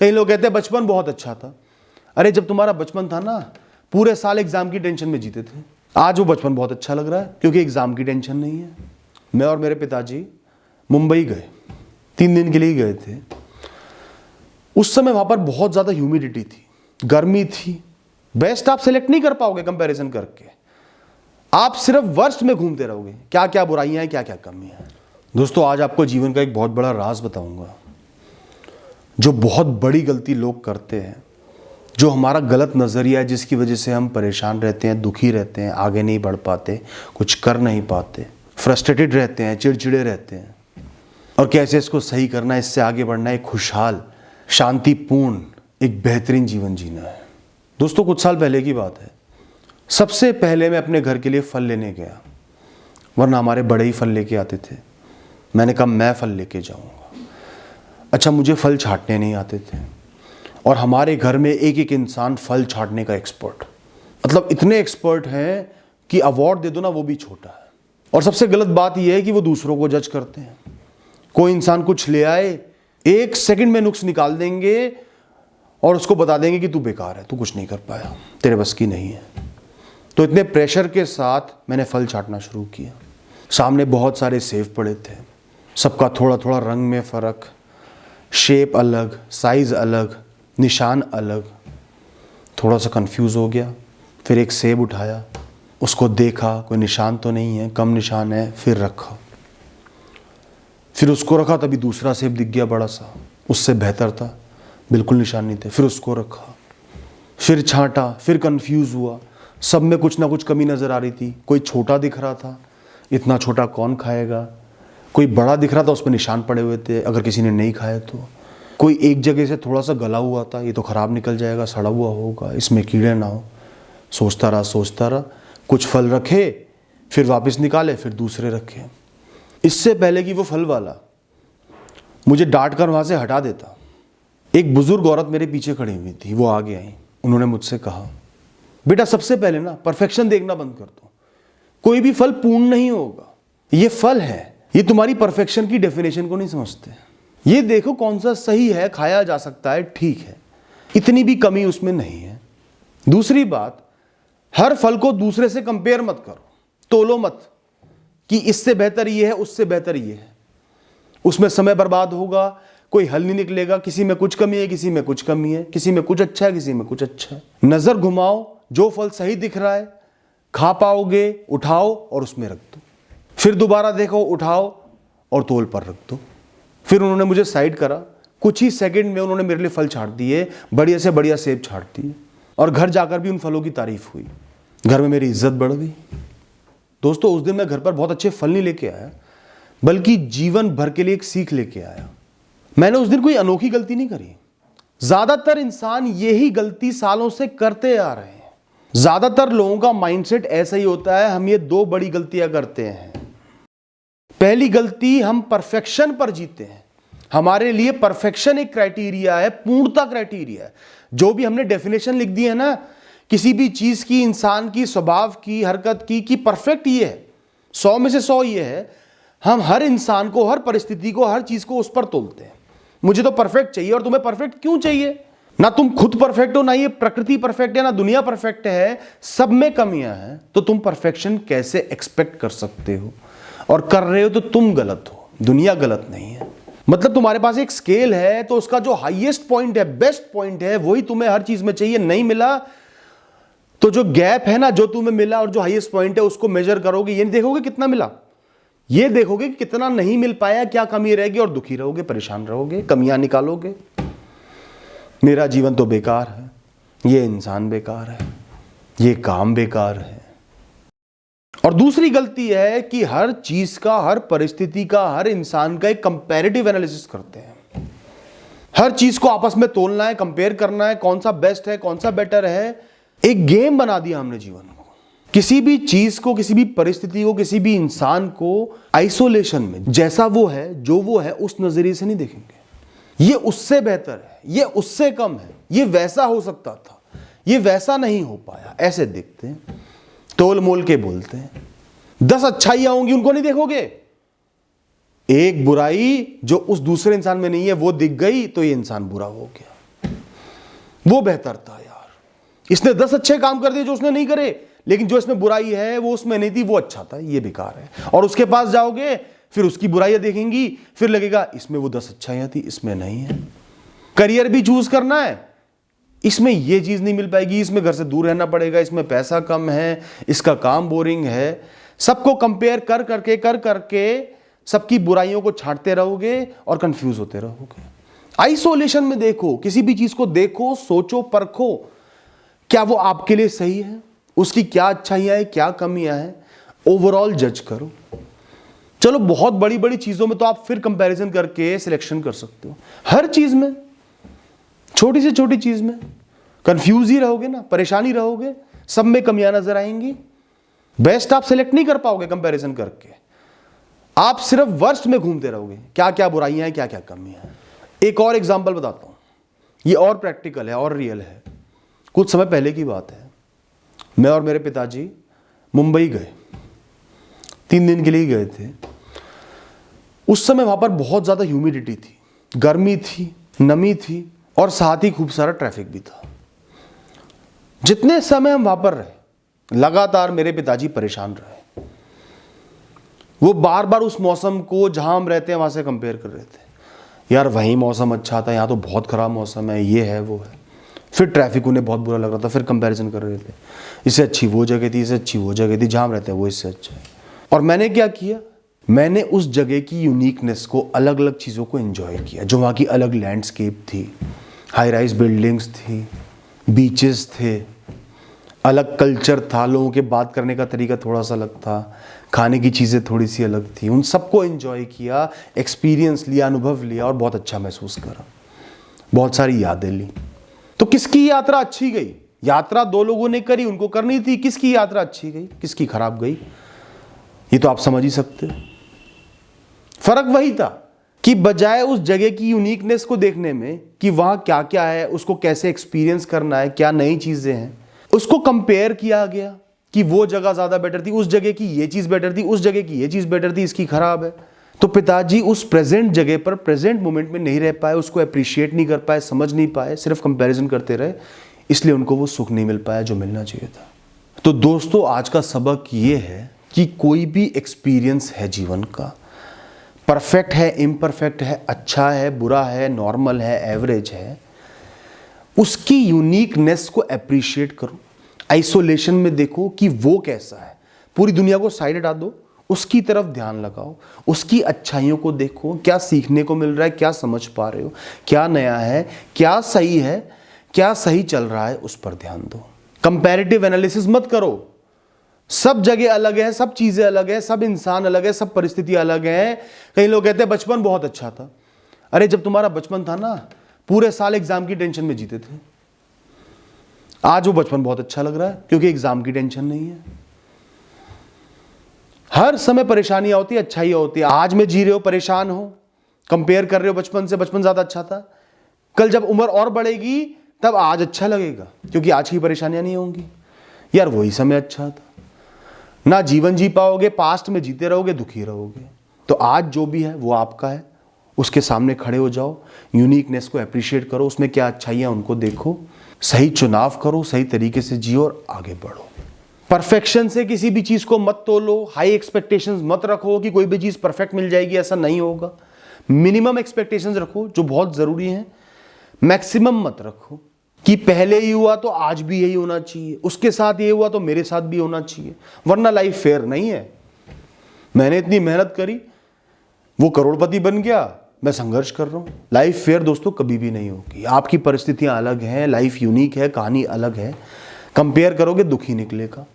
कई लोग कहते हैं बचपन बहुत अच्छा था। अरे जब तुम्हारा बचपन था ना, पूरे साल एग्जाम की टेंशन में जीते थे। आज वो बचपन बहुत अच्छा लग रहा है क्योंकि एग्जाम की टेंशन नहीं है। मैं और मेरे पिताजी मुंबई गए, 3 दिन के लिए गए थे। उस समय वहां पर बहुत ज्यादा ह्यूमिडिटी थी, गर्मी थी। बेस्ट आप सिलेक्ट नहीं कर पाओगे कंपैरिजन करके, आप सिर्फ वर्स्ट में घूमते रहोगे, क्या क्या बुराइयां हैं, क्या क्या कमियां हैं। दोस्तों आज आपको जीवन का एक बहुत बड़ा राज बताऊंगा, जो बहुत बड़ी गलती लोग करते हैं, जो हमारा गलत नजरिया है, जिसकी वजह से हम परेशान रहते हैं, दुखी रहते हैं, आगे नहीं बढ़ पाते, कुछ कर नहीं पाते, फ्रस्ट्रेटेड रहते हैं, चिड़चिड़े रहते हैं, और कैसे इसको सही करना है, इससे आगे बढ़ना है, एक खुशहाल, शांतिपूर्ण, एक बेहतरीन जीवन जीना है। दोस्तों कुछ साल पहले की बात है, सबसे पहले मैं अपने घर के लिए फल लेने गया, वरना हमारे बड़े ही फल लेके आते थे। मैंने कहा मैं फल लेके जाऊंगा। अच्छा, मुझे फल छांटने नहीं आते थे, और हमारे घर में एक एक इंसान फल छांटने का एक्सपर्ट, मतलब इतने एक्सपर्ट हैं कि अवार्ड दे दो ना वो भी छोटा है। और सबसे गलत बात यह है कि वो दूसरों को जज करते हैं। कोई इंसान कुछ ले आए, 1 सेकंड में नुक्स निकाल देंगे और उसको बता देंगे कि तू बेकार है, तू कुछ नहीं कर पाया, तेरे बस की नहीं है। तो इतने प्रेशर के साथ मैंने फल छांटना शुरू किया। सामने बहुत सारे सेब पड़े थे, सबका थोड़ा थोड़ा रंग में फ़र्क, शेप अलग, साइज़ अलग, निशान अलग। थोड़ा सा कंफ्यूज हो गया। फिर एक सेब उठाया, उसको देखा, कोई निशान तो नहीं है, कम निशान है, फिर रखा। फिर उसको रखा, तभी दूसरा सेब दिख गया बड़ा सा, उससे बेहतर था, बिल्कुल निशान नहीं थे। फिर उसको रखा, फिर छांटा, फिर कंफ्यूज हुआ। सब में कुछ ना कुछ कमी नज़र आ रही थी। कोई छोटा दिख रहा था, इतना छोटा कौन खाएगा। कोई बड़ा दिख रहा था, उसमें निशान पड़े हुए थे, अगर किसी ने नहीं खाया तो। कोई एक जगह से थोड़ा सा गला हुआ था, ये तो ख़राब निकल जाएगा, सड़ा हुआ होगा, इसमें कीड़े ना हो। सोचता रहा। कुछ फल रखे, फिर वापस निकाले, फिर दूसरे रखे। इससे पहले कि वो फल वाला मुझे डांट कर वहाँ से हटा देता, एक बुजुर्ग औरत मेरे पीछे खड़ी हुई थी, वो आगे आई। उन्होंने मुझसे कहा, बेटा सबसे पहले ना परफेक्शन देखना बंद कर दो। कोई भी फल पूर्ण नहीं होगा, ये फल है, ये तुम्हारी परफेक्शन की डेफिनेशन को नहीं समझते। ये देखो कौन सा सही है, खाया जा सकता है, ठीक है, इतनी भी कमी उसमें नहीं है। दूसरी बात, हर फल को दूसरे से कंपेयर मत करो, तोलो मत कि इससे बेहतर ये है, उससे बेहतर ये है। उसमें समय बर्बाद होगा, कोई हल नहीं निकलेगा। किसी में कुछ कमी है, किसी में कुछ कमी है, किसी में कुछ अच्छा है, किसी में कुछ अच्छा है। नजर घुमाओ, जो फल सही दिख रहा है, खा पाओगे, उठाओ और उसमें रख दो। फिर दोबारा देखो, उठाओ और तोल पर रख दो। फिर उन्होंने मुझे साइड करा, कुछ ही सेकंड में उन्होंने मेरे लिए फल छांट दिए, बढ़िया से बढ़िया सेब छांट दिए, और घर जाकर भी उन फलों की तारीफ हुई। घर में मेरी इज्जत बढ़ गई। दोस्तों उस दिन मैं घर पर बहुत अच्छे फल नहीं लेके आया, बल्कि जीवन भर के लिए एक सीख लेके आया। मैंने उस दिन कोई अनोखी गलती नहीं करी। ज्यादातर इंसान यही गलती सालों से करते आ रहे हैं। ज्यादातर लोगों का माइंडसेट ऐसा ही होता है। हम ये 2 बड़ी गलतियां करते हैं। पहली गलती, हम परफेक्शन पर जीते हैं। हमारे लिए परफेक्शन एक क्राइटेरिया है, पूर्णता क्राइटेरिया है। जो भी हमने डेफिनेशन लिख दी है ना किसी भी चीज की, इंसान की, स्वभाव की, हरकत की, कि परफेक्ट ये है, 100 में से 100 ये है। हम हर इंसान को, हर परिस्थिति को, हर चीज को उस पर तोलते हैं। मुझे तो परफेक्ट चाहिए, और तुम्हें परफेक्ट क्यों चाहिए? ना तुम खुद परफेक्ट हो, ना ये प्रकृति परफेक्ट है, ना दुनिया परफेक्ट है, सब में कमियां हैं। तो तुम परफेक्शन कैसे एक्सपेक्ट कर सकते हो? और कर रहे हो तो तुम गलत हो, दुनिया गलत नहीं है। मतलब तुम्हारे पास एक स्केल है, तो उसका जो हाईएस्ट पॉइंट है, बेस्ट पॉइंट है, वही तुम्हें हर चीज में चाहिए। नहीं मिला तो जो गैप है ना, जो तुम्हें मिला और जो हाईएस्ट पॉइंट है, उसको मेजर करोगे। ये नहीं देखोगे कितना मिला, ये देखोगे कि कितना नहीं मिल पाया, क्या कमी रहेगी, और दुखी रहोगे, परेशान रहोगे, कमियां निकालोगे। मेरा जीवन तो बेकार है, ये इंसान बेकार है, ये काम बेकार है। और दूसरी गलती है कि हर चीज का, हर परिस्थिति का, हर इंसान का एक कंपैरेटिव एनालिसिस करते हैं। हर चीज को आपस में तोलना है, कंपेयर करना है, कौन सा बेस्ट है, कौन सा बेटर है। एक गेम बना दिया हमने जीवन को। किसी भी चीज को, किसी भी परिस्थिति को, किसी भी इंसान को आइसोलेशन में, जैसा वो है, जो वो है, उस नजरिए से नहीं देखेंगे। ये उससे बेहतर है, ये उससे कम है, ये वैसा हो सकता था, ये वैसा नहीं हो पाया, ऐसे देखते हैं, तोल मोल के बोलते हैं। 10 अच्छाइयां होंगी, उनको नहीं देखोगे। एक बुराई जो उस दूसरे इंसान में नहीं है, वो दिख गई तो ये इंसान बुरा हो गया। वो बेहतर था यार, इसने 10 अच्छे काम कर दिए जो उसने नहीं करे, लेकिन जो इसमें बुराई है वो उसमें नहीं थी, वो अच्छा था, ये बेकार है। और उसके पास जाओगे फिर उसकी बुराइयां देखेंगी, फिर लगेगा इसमें वो 10 अच्छाइयां थी, इसमें नहीं है। करियर भी चूज करना है, इसमें ये चीज नहीं मिल पाएगी, इसमें घर से दूर रहना पड़ेगा, इसमें पैसा कम है, इसका काम बोरिंग है। सबको कंपेयर कर करके सबकी बुराइयों को छांटते रहोगे और कंफ्यूज होते रहोगे। आइसोलेशन में देखो, किसी भी चीज को देखो, सोचो, परखो, क्या वो आपके लिए सही है, उसकी क्या अच्छाइयां है, क्या कमियां हैं, ओवरऑल जज करो। चलो बहुत बड़ी बड़ी चीजों में तो आप फिर कंपैरिजन करके सिलेक्शन कर सकते हो, हर चीज में, छोटी से छोटी चीज में कंफ्यूज ही रहोगे ना, परेशानी रहोगे, सब में कमियां नजर आएंगी, बेस्ट आप सिलेक्ट नहीं कर पाओगे कंपैरिजन करके, आप सिर्फ वर्स्ट में घूमते रहोगे, क्या क्या बुराइयां हैं, क्या क्या कमियां हैं। एक और एग्जांपल बताता हूं, ये और प्रैक्टिकल है और रियल है। कुछ समय पहले की बात है, मैं और मेरे पिताजी मुंबई गए, 3 दिन के लिए गए थे। उस समय वहां पर बहुत ज्यादा ह्यूमिडिटी थी, गर्मी थी, नमी थी और साथ ही खूब सारा ट्रैफिक भी था। जितने समय हम वहां पर रहे, लगातार मेरे पिताजी परेशान रहे। वो बार बार उस मौसम को जहां हम रहते हैं वहां से कंपेयर कर रहे थे, यार वहीं मौसम अच्छा था, यहाँ तो बहुत खराब मौसम है, ये है वो है। फिर ट्रैफिक उन्हें बहुत बुरा लग रहा था, फिर कंपैरिजन कर रहे थे, इससे अच्छी वो जगह थी, इससे अच्छी वो जगह थी, जहां हम रहते हैं वो इससे अच्छा है। और मैंने क्या किया, मैंने उस जगह की यूनिकनेस को, अलग अलग चीज़ों को एंजॉय किया, जो वहाँ की अलग लैंडस्केप थी, हाई राइज बिल्डिंग्स थी, बीचेस थे, अलग कल्चर था, लोगों के बात करने का तरीका थोड़ा सा अलग था, खाने की चीज़ें थोड़ी सी अलग थी। उन सबको एंजॉय किया, एक्सपीरियंस लिया, अनुभव लिया और बहुत अच्छा महसूस करा, बहुत सारी यादें ली। तो किसकी यात्रा अच्छी गई? यात्रा 2 लोगों ने करी, उनको करनी थी। किसकी यात्रा अच्छी गई, किसकी खराब गई, ये तो आप समझ ही सकते हो। फर्क वही था कि बजाय उस जगह की यूनिकनेस को देखने में कि वहां क्या क्या है, उसको कैसे एक्सपीरियंस करना है, क्या नई चीजें हैं, उसको कंपेयर किया गया कि वो जगह ज्यादा बेटर थी, उस जगह की ये चीज बेटर थी, उस जगह की ये चीज बेटर थी, इसकी खराब है। तो पिताजी उस प्रेजेंट जगह पर, प्रेजेंट मोमेंट में नहीं रह पाए, उसको अप्रिशिएट नहीं कर पाए, समझ नहीं पाए, सिर्फ कंपैरिजन करते रहे, इसलिए उनको वो सुख नहीं मिल पाया जो मिलना चाहिए था। तो दोस्तों, आज का सबक ये है कि कोई भी एक्सपीरियंस है जीवन का, परफेक्ट है, इम्परफेक्ट है, अच्छा है, बुरा है, नॉर्मल है, एवरेज है, उसकी यूनिकनेस को अप्रिशिएट करो। आइसोलेशन में देखो कि वो कैसा है, पूरी दुनिया को साइड हटा दो, उसकी तरफ ध्यान लगाओ, उसकी अच्छाइयों को देखो, क्या सीखने को मिल रहा है, क्या समझ पा रहे हो, क्या नया है, क्या सही चल रहा है, उस पर ध्यान दो। कंपैरेटिव एनालिसिस मत करो, सब जगह अलग है, सब चीजें अलग है, सब इंसान अलग है, सब परिस्थितियां अलग हैं। कई लोग कहते हैं बचपन बहुत अच्छा था। अरे जब तुम्हारा बचपन था ना, पूरे साल एग्जाम की टेंशन में जीते थे। आज वो बचपन बहुत अच्छा लग रहा है क्योंकि एग्जाम की टेंशन नहीं है। हर समय परेशानियां होती है, अच्छाइयां होती है। आज में जी रहे हो, परेशान हो, कंपेयर कर रहे हो बचपन से, बचपन ज्यादा अच्छा था। कल जब उम्र और बढ़ेगी तब आज अच्छा लगेगा क्योंकि आज की परेशानियां नहीं होंगी। यार वही समय अच्छा था। ना जीवन जी पाओगे, पास्ट में जीते रहोगे, दुखी रहोगे। तो आज जो भी है वो आपका है, उसके सामने खड़े हो जाओ, यूनिकनेस को अप्रिशिएट करो, उसमें क्या अच्छाइयां उनको देखो, सही चुनाव करो, सही तरीके से जियो और आगे बढ़ो। परफेक्शन से किसी भी चीज को मत तोलो, हाई एक्सपेक्टेशंस मत रखो कि कोई भी चीज परफेक्ट मिल जाएगी, ऐसा नहीं होगा। मिनिमम एक्सपेक्टेशंस रखो जो बहुत जरूरी है, मैक्सिमम मत रखो कि पहले ही हुआ तो आज भी यही होना चाहिए, उसके साथ ये हुआ तो मेरे साथ भी होना चाहिए, वरना लाइफ फेयर नहीं है। मैंने इतनी मेहनत करी, वो करोड़पति बन गया, मैं संघर्ष कर रहा हूं। लाइफ फेयर दोस्तों कभी भी नहीं होगी। आपकी परिस्थितियां अलग हैं, लाइफ यूनिक है, कहानी अलग है। कंपेयर करोगे दुखी निकलेगा।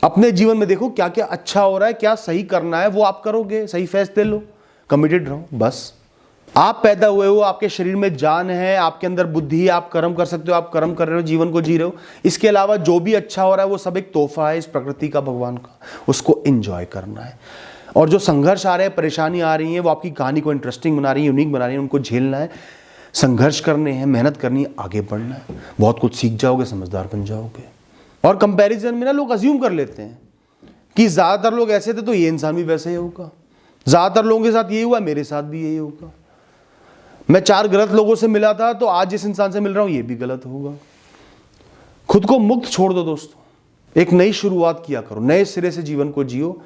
अपने जीवन में देखो क्या क्या अच्छा हो रहा है, क्या सही करना है वो आप करोगे, सही फैसले लो, कमिटेड रहो। बस आप पैदा हुए हो, आपके शरीर में जान है, आपके अंदर बुद्धि है, आप कर्म कर सकते हो, आप कर्म कर रहे हो, जीवन को जी रहे हो। इसके अलावा जो भी अच्छा हो रहा है वो सब एक तोहफा है इस प्रकृति का, भगवान का, उसको एंजॉय करना है। और जो संघर्ष आ रहे हैं, परेशानी आ रही है, वो आपकी कहानी को इंटरेस्टिंग बना रही है, यूनिक बना रही है, उनको झेलना है, संघर्ष करने हैं, मेहनत करनी है, आगे बढ़ना है। बहुत कुछ सीख जाओगे, समझदार बन जाओगे। और कंपैरिजन में ना लोग अज्यूम कर लेते हैं कि ज्यादातर लोग ऐसे थे तो ये इंसान भी वैसे ही होगा, ज्यादातर लोगों के साथ यही हुआ, मेरे साथ भी यही होगा। मैं 4 गलत लोगों से मिला था तो आज जिस इंसान से मिल रहा हूं ये भी गलत होगा। खुद को मुक्त छोड़ दो दोस्तों, एक नई शुरुआत किया करो, नए सिरे से जीवन को जियो,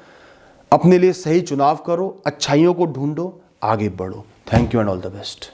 अपने लिए सही चुनाव करो, अच्छाइयों को ढूंढो, आगे बढ़ो। Thank you and all the best.